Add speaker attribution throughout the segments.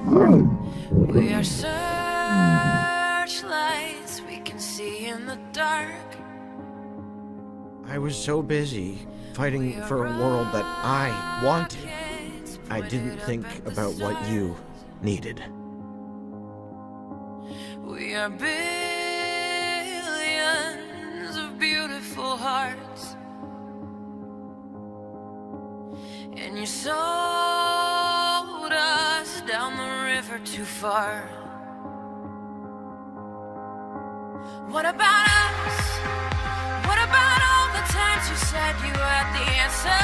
Speaker 1: We are searchlights we can see in the dark.
Speaker 2: I was so busy fighting for a world that I wanted, I didn't think about what you needed.
Speaker 1: We are billions of beautiful hearts, and you sold us down the river too far. What about us? What about all the times you said you had the answers?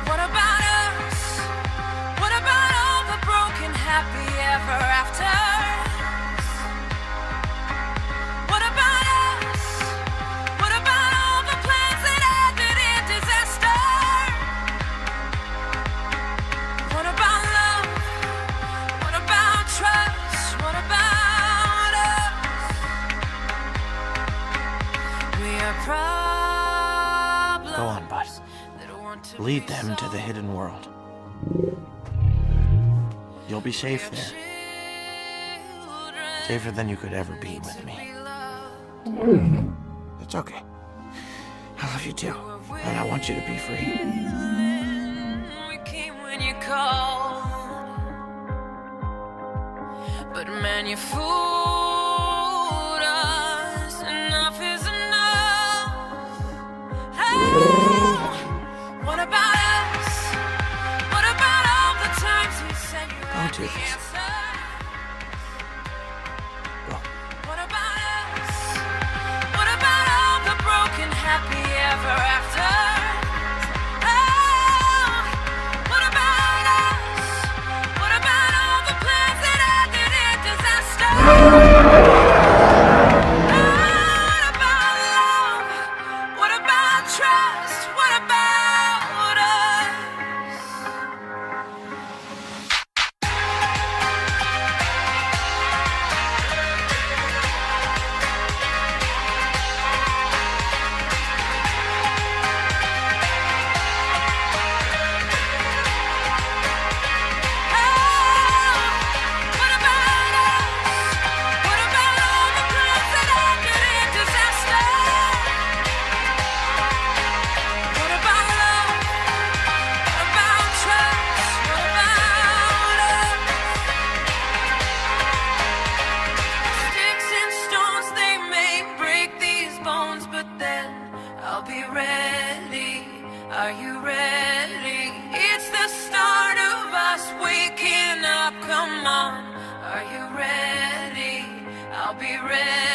Speaker 1: What about us? What about all the broken happy ever afters? What about us? What about all the plans that ended in disaster? What about love? What about trust? What about us? We are problems.
Speaker 2: Go on, bud. Lead them to the hidden world. You'll be safe there. Safer than you could ever be with me. It's okay. I love you too. And I want you to be free.
Speaker 1: We came when you called, but man, you fooled us. Enough is enough. Oh, what about us? What about all the times you said you had
Speaker 2: do
Speaker 1: the
Speaker 2: this.
Speaker 1: answer?
Speaker 2: Go.
Speaker 1: What about us? What about all the broken happy ever after? Oh, what about us? What about all the plans that ended in disaster? What about love? What about trust? What about us? What about us? What about all the plans that ended in disaster? What about love? What about trust? What about us? Sticks and stones, they may break these bones, but then I'll be ready. Are you ready? It's the start of us waking up. Come on, are you ready? I'll be ready.